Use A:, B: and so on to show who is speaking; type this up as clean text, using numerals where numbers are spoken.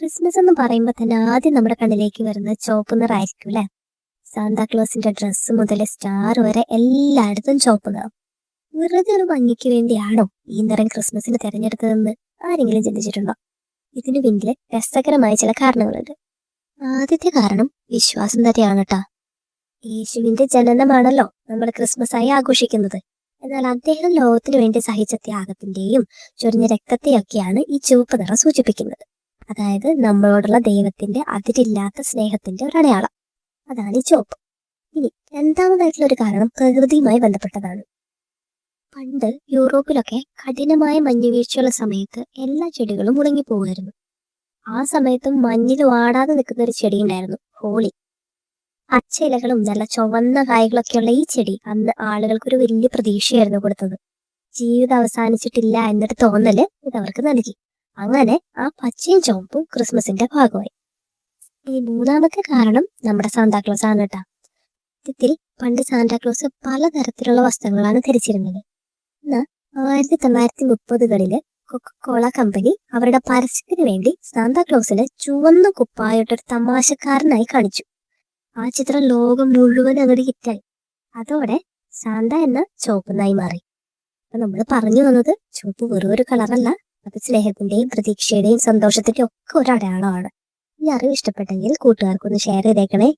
A: Christmas എന്ന് പറയുമ്പോൾ തന്നെ ആദ്യം നമ്മുടെ കണ്ണിലേക്ക് വരുന്നത് ചുവപ്പ് നിറമായിരിക്കും അല്ലെ. സാന്താക്ലോസിന്റെ ഡ്രസ്സ് മുതൽ സ്റ്റാർ വരെ എല്ലായിടത്തും ചുവപ്പ് നിറം. വെറുതെ ഒരു ഭംഗിക്ക് വേണ്ടിയാണോ ഈ നിറം ക്രിസ്മസിന് തിരഞ്ഞെടുത്തതെന്ന് ആരെങ്കിലും ചിന്തിച്ചിട്ടുണ്ടോ? ഇതിനു പിന്നില് രസകരമായ ചില കാരണങ്ങളുണ്ട്. ആദ്യത്തെ കാരണം വിശ്വാസം തന്നെയാണ് കേട്ടാ. യേശുവിന്റെ ജനനമാണല്ലോ നമ്മൾ ക്രിസ്മസ് ആയി ആഘോഷിക്കുന്നത്. എന്നാൽ അദ്ദേഹം ലോകത്തിനു വേണ്ടി സഹിച്ച ത്യാഗത്തിന്റെയും ചൊരിഞ്ഞ രക്തത്തെയൊക്കെയാണ് ഈ ചുവപ്പ് നിറം സൂചിപ്പിക്കുന്നത്. അതായത് നമ്മളോടുള്ള ദൈവത്തിന്റെ അതിരില്ലാത്ത സ്നേഹത്തിന്റെ ഒരു അടയാളം. അതാണ് ഈ ചുവപ്പ്. ഇനി രണ്ടാമതായിട്ടുള്ള ഒരു കാരണം പ്രകൃതിയുമായി ബന്ധപ്പെട്ടതാണ്. പണ്ട് യൂറോപ്പിലൊക്കെ കഠിനമായ മഞ്ഞുവീഴ്ചയുള്ള സമയത്ത് എല്ലാ ചെടികളും ഉണങ്ങിപ്പോകുമായിരുന്നു. ആ സമയത്തും മഞ്ഞിൽ വാടാതെ നിൽക്കുന്ന ഒരു ചെടി ഉണ്ടായിരുന്നു, ഹോളി. പച്ച ഇലകളും നല്ല ചുവന്ന കായകളൊക്കെയുള്ള ഈ ചെടി അന്ന് ആളുകൾക്കൊരു വലിയ പ്രതീക്ഷയായിരുന്നു കൊടുത്തത്. ജീവിതം അവസാനിച്ചിട്ടില്ല എന്നൊരു തോന്നല് ഇത് അവർക്ക് നൽകി. അങ്ങനെ ആ പച്ചയും ചുവപ്പും ക്രിസ്മസിന്റെ ഭാഗമായി. ഈ മൂന്നാമത്തെ കാരണം നമ്മുടെ സാന്താക്ലോസ് ആണ് കേട്ടാ. സത്യത്തിൽ പണ്ട് സാന്താക്ലോസ് പലതരത്തിലുള്ള വസ്ത്രങ്ങളാണ് ധരിച്ചിരുന്നത്. എന്നാൽ 1930കളില് കൊക്കക്കോള കമ്പനി അവരുടെ പരസ്യത്തിന് വേണ്ടി സാന്താക്ലോസിനെ ചുവന്ന കുപ്പായിട്ടൊരു തമാശക്കാരനായി കാണിച്ചു. ആ ചിത്രം ലോകം മുഴുവൻ അങ്ങോട്ട് ഹിറ്റായി. അതോടെ സാന്ത എന്ന ചുവപ്പനായി മാറി. അപ്പൊ നമ്മൾ പറഞ്ഞു വന്നത് ചുവപ്പ് വെറും ഒരു കളറല്ല, അത് സ്നേഹത്തിന്റെയും പ്രതീക്ഷയുടെയും സന്തോഷത്തിന്റെയും ഒക്കെ ഒരു അടയാളമാണ്. ഈ അറിവ് ഇഷ്ടപ്പെട്ടെങ്കിൽ കൂട്ടുകാർക്കൊന്ന് ഷെയർ ചെയ്തേക്കണേ.